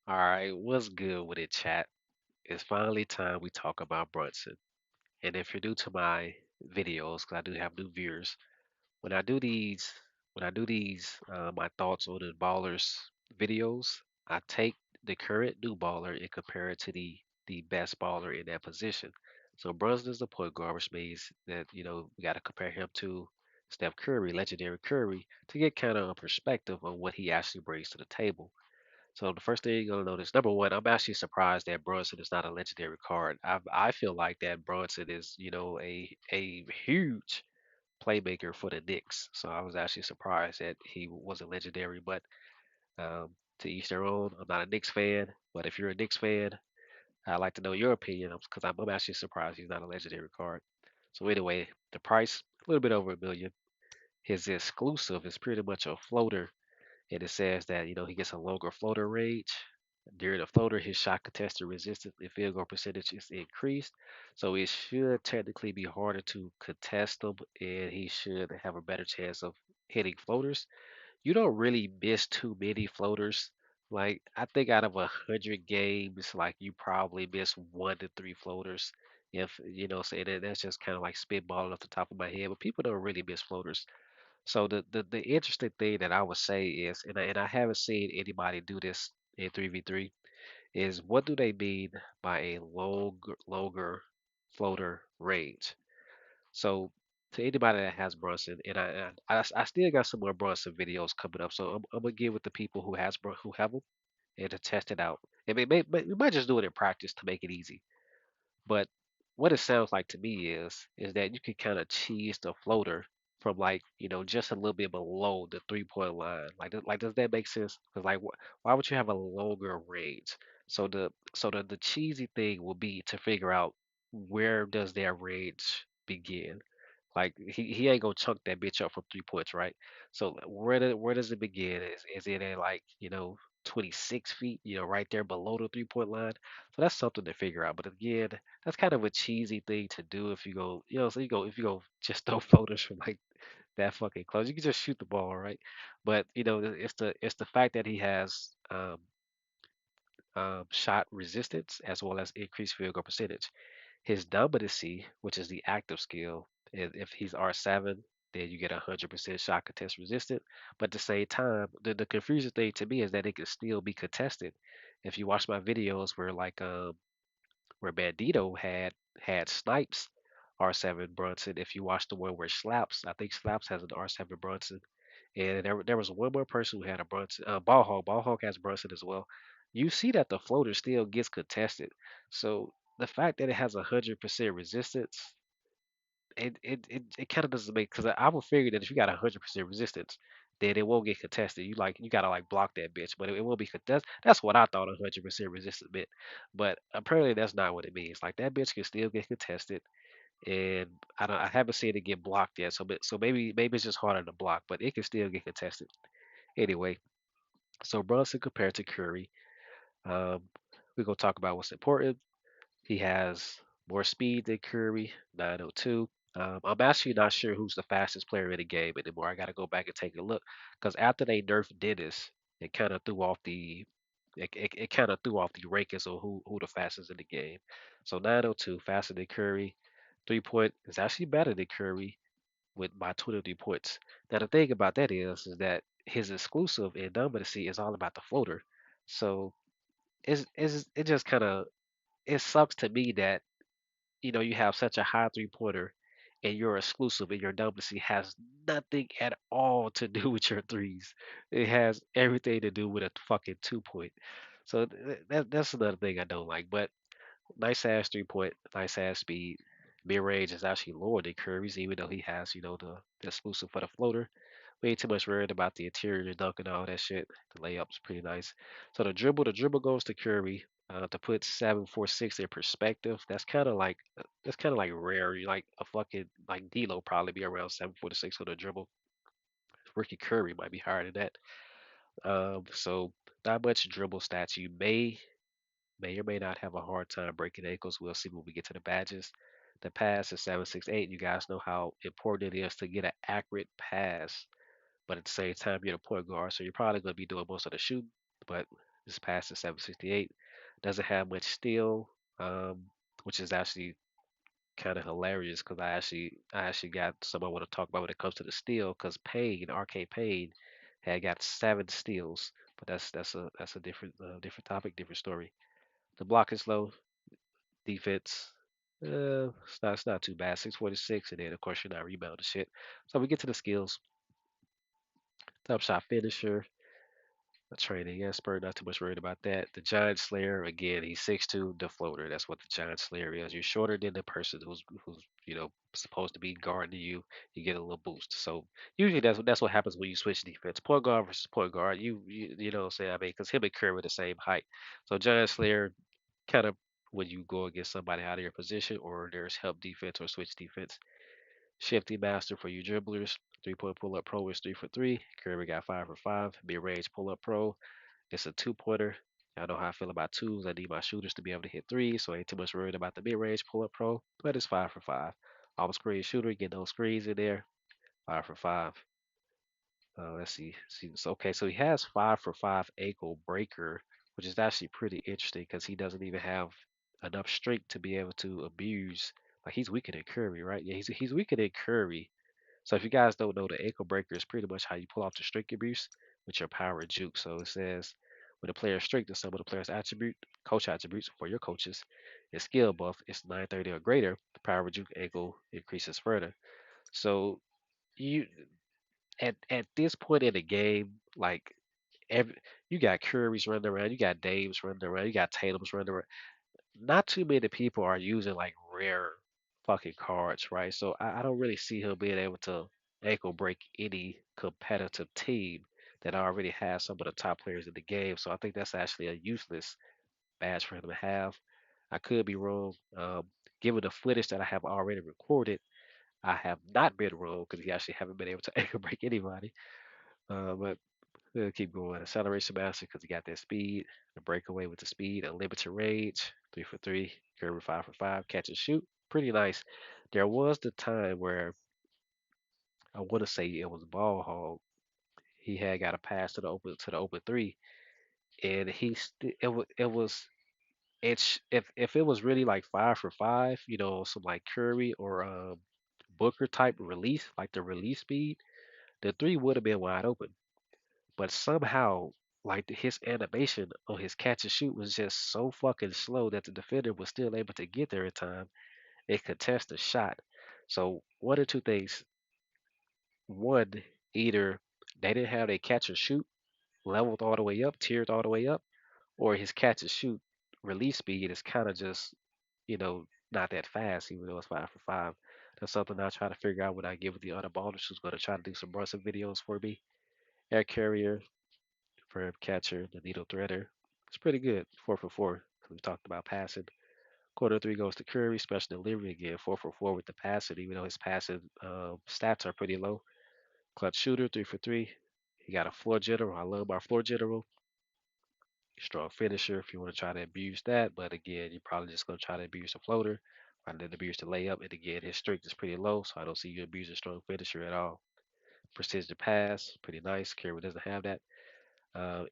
All right, what's good with it, chat? It's finally time we talk about Brunson. And if you're new to my videos, because I do have new viewers, when I do these, my thoughts on the ballers videos, I take the current new baller and compare it to the best baller in that position. So Brunson is the point guard, which means that we got to compare him to Steph Curry, legendary Curry, to get kind of a perspective on what he actually brings to the table. So the first thing you're gonna notice, number one, I'm actually surprised that Brunson is not a legendary card. I feel like that Brunson is, a huge playmaker for the Knicks. So I was actually surprised that he wasn't legendary. But um, to each their own. I'm not a Knicks fan, but if you're a Knicks fan, I'd like to know your opinion because I'm actually surprised he's not a legendary card. So anyway, the price a little bit over a million. His exclusive is pretty much a floater, and it says that he gets a longer floater range. During the floater, his shot contested resistance and field goal percentage is increased, so it should technically be harder to contest them, and he should have a better chance of hitting floaters. You don't really miss too many floaters. Like I think out of 100 games, like you probably miss 1 to 3 floaters. If say that's just kind of like spitballing off the top of my head, but people don't really miss floaters. So the interesting thing that I would say is, and I haven't seen anybody do this in 3v3, is what do they mean by a longer floater range? So to anybody that has Brunson, and I still got some more Brunson videos coming up, so I'm gonna give it to people who have them and to test it out. And we might just do it in practice to make it easy. But what it sounds like to me is that you can kind of cheese the floater from like just a little bit below the 3 point line. Like does that make sense? Because like why would you have a longer range? So the cheesy thing will be to figure out where does their range begin. Like he ain't gonna chunk that bitch up from 3 points, right? So where does it begin? Is it at like 26 feet, right there below the 3 point line? So that's something to figure out. But again, that's kind of a cheesy thing to do if you go, so if you go just throw photos from like that fucking close. You can just shoot the ball, right? But it's the fact that he has shot resistance as well as increased field goal percentage. His dominancy, which is the active skill, if he's R7, then you get 100% shot contest resistant. But at the same time, the confusing thing to me is that it can still be contested. If you watch my videos where Bandito had Snipes R7 Brunson. If you watch the one where Slaps, I think Slaps has an R7 Brunson, and there was one more person who had a Brunson. Ball Hog. Ball Hog has Brunson as well. You see that the floater still gets contested. So the fact that it has 100% resistance, it kind of doesn't make because I would figure that if you got 100% resistance, then it won't get contested. You gotta like block that bitch, but it won't be that's what I thought 100% resistance meant, but apparently that's not what it means. Like that bitch can still get contested, and I haven't seen it get blocked yet. So maybe it's just harder to block, but it can still get contested anyway. So Brunson compared to Curry, um, we're gonna talk about what's important. He has more speed than Curry, 902. I'm actually not sure who's the fastest player in the game anymore. I got to go back and take a look because after they nerfed Dennis, it kind of threw off the it kind of threw off the rankings of who the fastest in the game. So 902 faster than Curry. 3 point is actually better than Curry with by 23 points. Now the thing about that is that his exclusive in dominancy is all about the floater. So it just kind of it sucks to me that you have such a high 3 pointer and your exclusive and your dominancy has nothing at all to do with your threes. It has everything to do with a fucking 2 point. So that's another thing I don't like. But nice ass 3 point, nice ass speed. Mid range is actually lower than Curry's, even though he has, the exclusive for the floater. We ain't too much worried about the interior dunk and all that shit. The layup's pretty nice. So the dribble goes to Curry. To put 746 in perspective, that's kind of like rare. You like a fucking like D'Lo probably be around 746 on the dribble. Ricky Curry might be higher than that. So not much dribble stats. You may or may not have a hard time breaking ankles. We'll see when we get to the badges. The pass is 768. You guys know how important it is to get an accurate pass, but at the same time, you're the point guard, so you're probably going to be doing most of the shooting. But His pass is 768. Doesn't have much steal, um, which is actually kind of hilarious because I actually got someone I want to talk about when it comes to the steal because Payne, Arcade Payne, had got 7 steals, but that's a different topic, different story. The block is low, defense. It's not too bad. 646, and then of course you're not rebounding shit. So we get to the skills. Top shot finisher, a training expert, not too much worried about that. The Giant Slayer, again, he's 6'2", the floater. That's what the Giant Slayer is. You're shorter than the person who's supposed to be guarding you. You get a little boost. So usually that's what happens when you switch defense. Point guard versus point guard. You know what I'm saying? I mean, because him and Curry are the same height. So Giant Slayer kind of when you go against somebody out of your position or there's help defense or switch defense. Shifty master for you dribblers. 3-point pull up pro is 3 for 3. Curry got 5 for 5. Mid range pull up pro. It's a 2 pointer. Y'all know how I feel about twos. I need my shooters to be able to hit threes, so I ain't too much worried about the mid range pull up pro. But it's 5 for 5. Off screen shooter, get those screens in there. 5 for 5. Let's see. Okay, so he has 5 for 5 ankle breaker, which is actually pretty interesting because he doesn't even have enough strength to be able to abuse. Like he's weaker than Curry, right? Yeah, he's weaker than Curry. So if you guys don't know, the ankle breaker is pretty much how you pull off the strength abuse with your power juke. So it says when a player's strength is some of the player's coach attributes for your coaches, is skill buff is 930 or greater, the power juke ankle increases further. So you at this point in the game, like every you got Curry's running around, you got Dames running around, you got Tatum's running around. Not too many people are using like rare fucking cards, right? So I don't really see him being able to ankle break any competitive team that already has some of the top players in the game. So I think that's actually a useless badge for him to have. I could be wrong. Given the footage that I have already recorded, I have not been wrong because he actually haven't been able to ankle break anybody. But we'll keep going. Acceleration master because he got that speed. The breakaway with the speed. Unlimited range. 3 for 3. Curry 5 for 5. Catch and shoot. Pretty nice. There was the time where I want to say it was ball hog. He had got a pass to the open three, and it was if it was really like 5 for 5, some like Curry or Booker type release, like the release speed, the three would have been wide open. But somehow, like his animation on his catch and shoot was just so fucking slow that the defender was still able to get there in time and contest the shot. So one or two things. One, either they didn't have a catch and shoot leveled all the way up, tiered all the way up, or his catch and shoot release speed is kind of just, not that fast, even though it's 5 for 5. That's something I try to figure out when I get with the other ballers who's going to try to do some Brunson videos for me. Air carrier, for catcher, the needle threader. It's pretty good. 4 for 4. We talked about passing. Quarter three goes to Curry, special delivery again. 4 for 4 with the passing, even though his passing stats are pretty low. Clutch shooter, 3 for 3. He got a floor general. I love my floor general. Strong finisher if you want to try to abuse that. But again, you're probably just going to try to abuse the floater rather than abuse the layup. And again, his strength is pretty low, so I don't see you abusing strong finisher at all. Precision pass, pretty nice. Curry doesn't have that.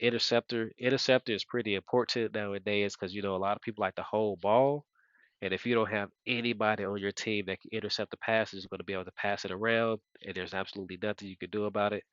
Interceptor is pretty important nowadays because a lot of people like to hold ball, and if you don't have anybody on your team that can intercept the passes, you're going to be able to pass it around, and there's absolutely nothing you can do about it.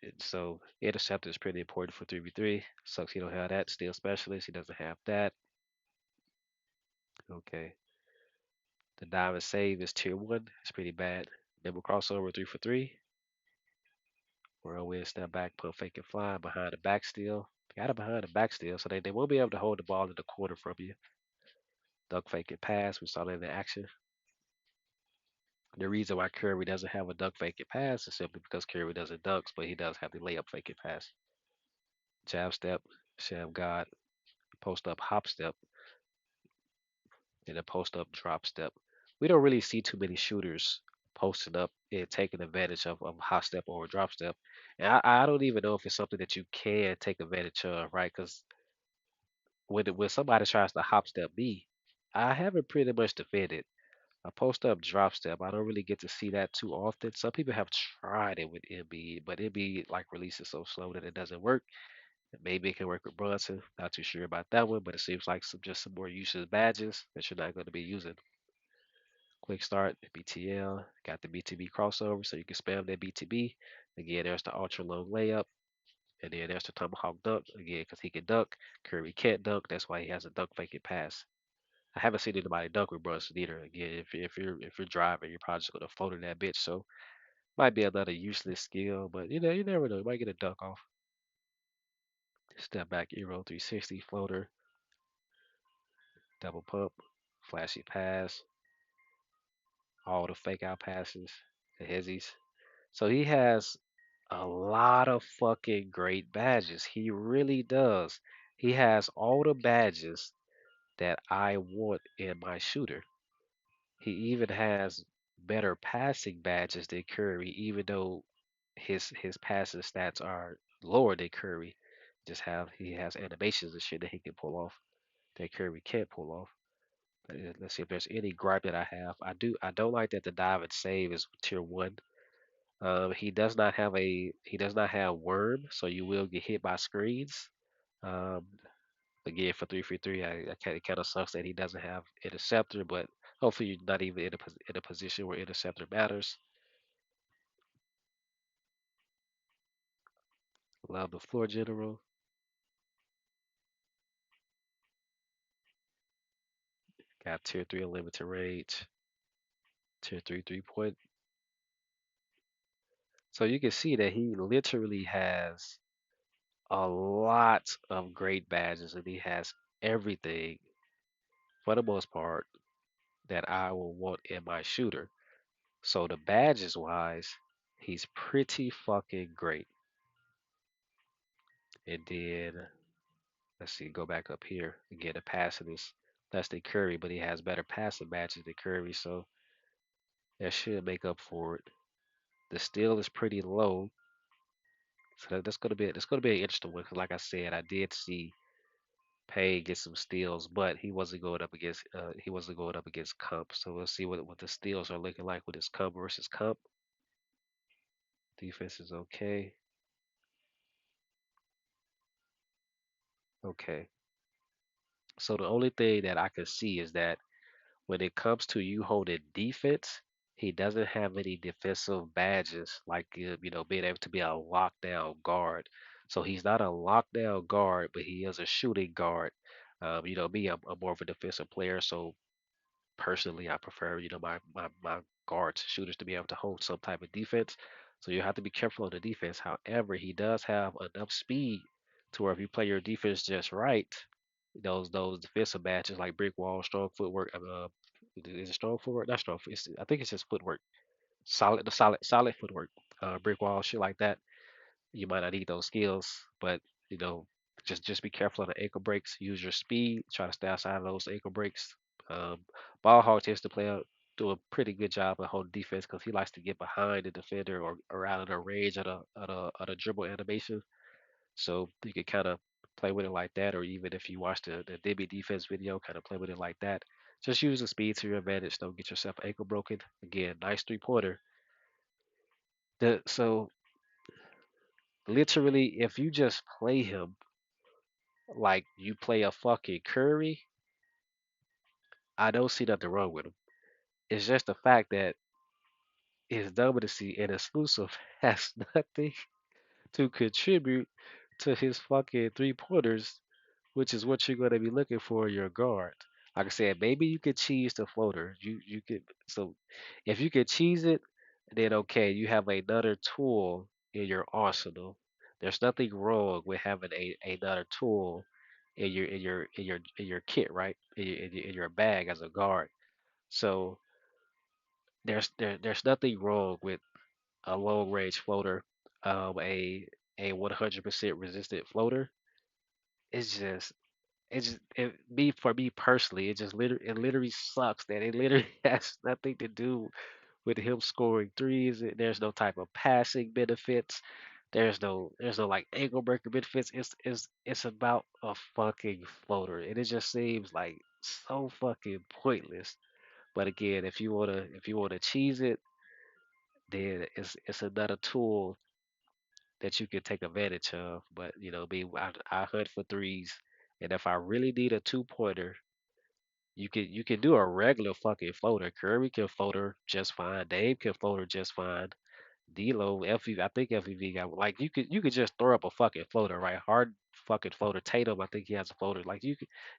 And so interceptor is pretty important for 3v3. Sucks he don't have that. Steal specialist, he doesn't have that. Okay, the diamond save is tier one. It's pretty bad. Double crossover 3 for 3. Whirlwind step back, pump fake and fly behind the back steal. Got it behind the back steal, so they won't be able to hold the ball in the corner from you. Dunk fake and pass. We saw that in action. The reason why Curry doesn't have a dunk fake and pass is simply because Curry doesn't dunks, but he does have the layup fake and pass. Jab step, sham god, post up hop step, and a post up drop step. We don't really see too many shooters posting up and taking advantage of hop step or drop step. And I don't even know if it's something that you can take advantage of, right? Because when somebody tries to hop step me, I haven't pretty much defended. A post up drop step. I don't really get to see that too often. Some people have tried it with MB, but MB like releases so slow that it doesn't work. Maybe it can work with Brunson. Not too sure about that one, but it seems like some more useless badges that you're not going to be using. Quick start, BTL, got the BTB crossover, so you can spam that BTB. Again, there's the ultra long layup, and then there's the tomahawk dunk again because he can dunk. Curry can't dunk, that's why he has a dunk fake it pass. I haven't seen anybody dunk with Brunson either. Again, if you're driving, you're probably just gonna float in that bitch. So might be another useless skill, but you never know. You might get a dunk off. Step back, Euro 360 floater, double pump, flashy pass, all the fake out passes, the hezzies. So he has a lot of fucking great badges. He really does. He has all the badges that I want in my shooter. He even has better passing badges than Curry, even though his passing stats are lower than Curry. He has animations and shit that he can pull off that Curry can't pull off. Let's see if there's any gripe that I have. I don't like that the dive and save is tier one. He does not have worm, so you will get hit by screens. Um, again for 3 it kind of sucks that he doesn't have interceptor, but hopefully you're not even in a position where interceptor matters. Love the floor general. Got tier three unlimited range, tier three 3 point. So you can see that he literally has a lot of great badges, and he has everything for the most part that I will want in my shooter. So the badges wise, he's pretty fucking great. And then let's see, go back up here again. The passing is less than Curry, but he has better passing badges than Curry, so that should make up for it. The steal is pretty low, so that's gonna be an interesting one. 'Cause like I said, I did see Payne get some steals, but he wasn't going up against comp. So we'll see what the steals are looking like with his comp versus comp. Defense is okay. Okay. So the only thing that I can see is that when it comes to you holding defense, he doesn't have any defensive badges like being able to be a lockdown guard. So he's not a lockdown guard, but he is a shooting guard. Me, I'm more of a defensive player, so personally, I prefer my guards shooters to be able to hold some type of defense. So you have to be careful on the defense. However, he does have enough speed to where if you play your defense just right, those defensive matches like brick wall, strong footwork. Is it strong footwork? Not strong. I think it's just footwork. Solid footwork. Brick wall, shit like that. You might not need those skills, but you know, just be careful on the ankle breaks. Use your speed. Try to stay outside of those ankle breaks. Um, Ball hog tends to do a pretty good job of holding defense because he likes to get behind the defender or out of the range of the dribble animation. So you can kind of play with it like that, or even if you watch the Dibby defense video, kind of play with it like that. Just use the speed to your advantage. Don't get yourself ankle broken. Again, nice 3 pointer. So literally, if you just play him like you play a fucking Curry, I don't see nothing wrong with him. It's just the fact that his dominancy and exclusive has nothing to contribute to his fucking 3 pointers, which is what you're going to be looking for in your guard. Like I said, maybe you could cheese the floater. You could so if you could cheese it, then okay, you have another tool in your arsenal. There's nothing wrong with having another tool in your kit, right? In your bag as a guard. So there's nothing wrong with a long range floater, a 100% resistant floater. It's just for me personally, it literally sucks that it literally has nothing to do with him scoring threes. There's no type of passing benefits. There's no like ankle breaker benefits. It's about a fucking floater, and it just seems like so fucking pointless. But again, if you wanna cheese it, then it's another tool that you can take advantage of. But me, I hunt for threes, and if I really need a 2 pointer, you can do a regular fucking floater. Curry can floater just fine. Dave can floater just fine. D'Lo, I think FEV got like you could just throw up a fucking floater, right? Hard fucking floater. Tatum, I think he has a floater. Like you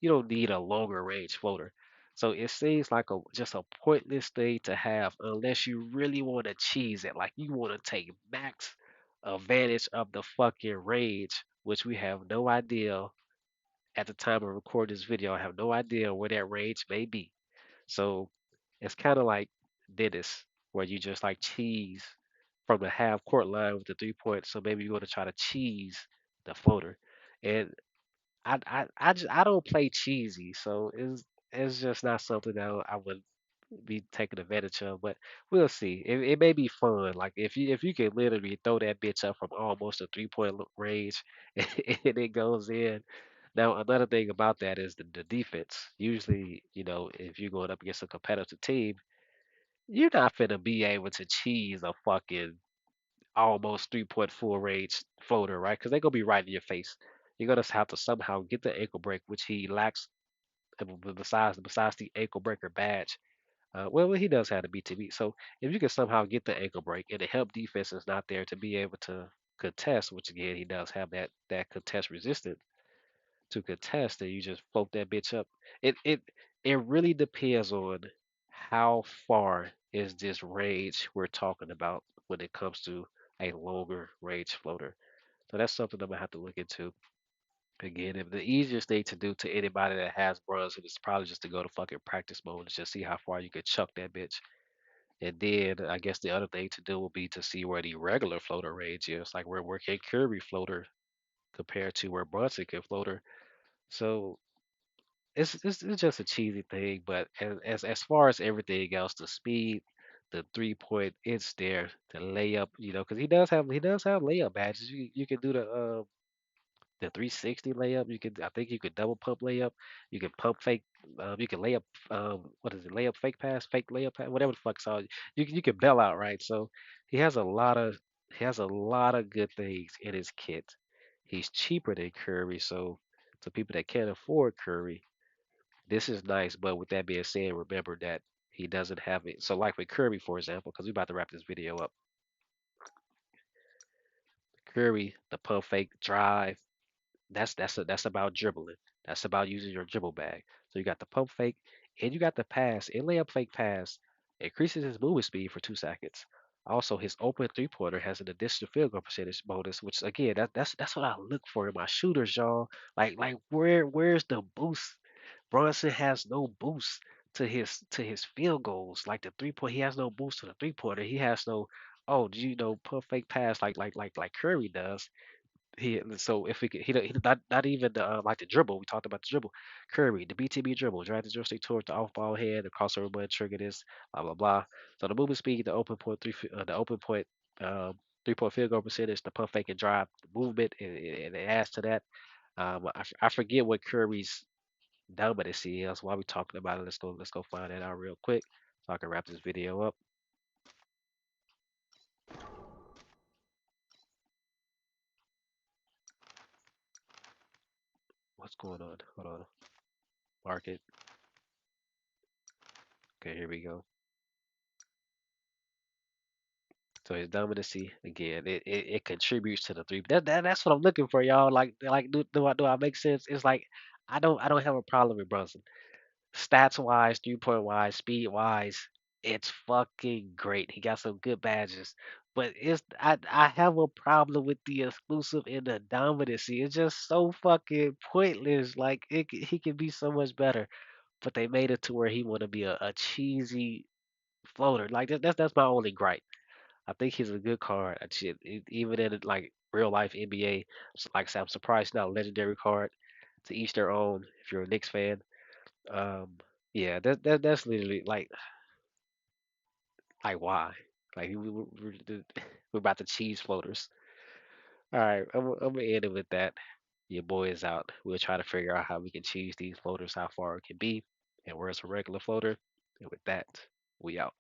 don't need a longer range floater. So it seems like a just a pointless thing to have unless you really want to cheese it. Like you want to take max advantage of the fucking range, which we have no idea at the time of recording this video. I have no idea where that range may be. So it's kind of like Dennis, where you just like cheese from the half court line with the 3 point. So maybe you want to try to cheese the floater. And I don't play cheesy, so it's just not something that I would be taking advantage of. But we'll see. It may be fun. Like if you can literally throw that bitch up from almost a 3 point range and it goes in. Now another thing about that is the defense. Usually, if you're going up against a competitive team, you're not finna be able to cheese a fucking almost 3 point full range floater, right? Because they're gonna be right in your face. You're gonna have to somehow get the ankle break, which he lacks. Besides the ankle breaker badge, well, he does have the BTB. So if you can somehow get the ankle break and the help defense is not there to be able to contest, which again he does have that contest resistance to contest, and you just float that bitch up. It really depends on how far is this range we're talking about when it comes to a longer range floater. So that's something I'm gonna have to look into. Again, if the easiest thing to do to anybody that has Brunson is probably just to go to fucking practice mode and just see how far you can chuck that bitch. And then I guess the other thing to do will be to see where the regular floater range is, like where can Curry floater compared to where Brunson can floater. So it's just a cheesy thing, but as far as everything else, the speed, the 3 point, it's there. The layup, because he does have layup badges. You can do the 360 layup. I think you could double pump layup. You can pump fake. You can layup. What is it? Layup fake pass, fake layup pass, whatever the fuck it's called. You can bail out, right? So he has a lot of he has a lot of good things in his kit. He's cheaper than Curry, so to people that can't afford Curry, this is nice. But with that being said, remember that he doesn't have it. So like with Curry, for example, because we're about to wrap this video up. Curry, the pump fake drive, that's about dribbling. That's about using your dribble bag. So you got the pump fake and you got the pass and layup fake pass. Increases his movement speed for 2 seconds. Also, his open 3 pointer has an additional field goal percentage bonus, which again that's what I look for in my shooters, y'all. Like where's the boost? Brunson has no boost to his field goals. Like the 3 point, he has no boost to the 3 pointer. He has no do you know pump fake pass like Curry does. So if we could, he not even like the dribble. We talked about the dribble. Curry, the BTB dribble, drag the joystick towards the off ball head, the crossover button, trigger this, blah blah blah. So the movement speed, the open point, 3 point field goal percentage, the pump fake and drive, the movement, and it adds to that. I forget what Curry's dominance is. While we talking about it, let's go find that out real quick so I can wrap this video up. What's going on? Hold on, market. Okay, here we go. So his dominancy again, it contributes to the three. That's what I'm looking for, y'all. Like do I make sense? It's like I don't have a problem with Brunson. Stats wise, 3 point wise, speed wise, it's fucking great. He got some good badges, but I have a problem with the exclusive and the dominancy. It's just so fucking pointless. Like he can be so much better, but they made it to where he want to be a cheesy floater. Like that's my only gripe. I think he's a good card. Shit, even in like real life NBA, like I said, I'm surprised he's not a legendary card. To each their own. If you're a Knicks fan, um, yeah, that's literally like why? Like we're about to cheese floaters. All right, I'm gonna end it with that. Your boy is out. We'll try to figure out how we can cheese these floaters, how far it can be, and where's a regular floater. And with that, we out.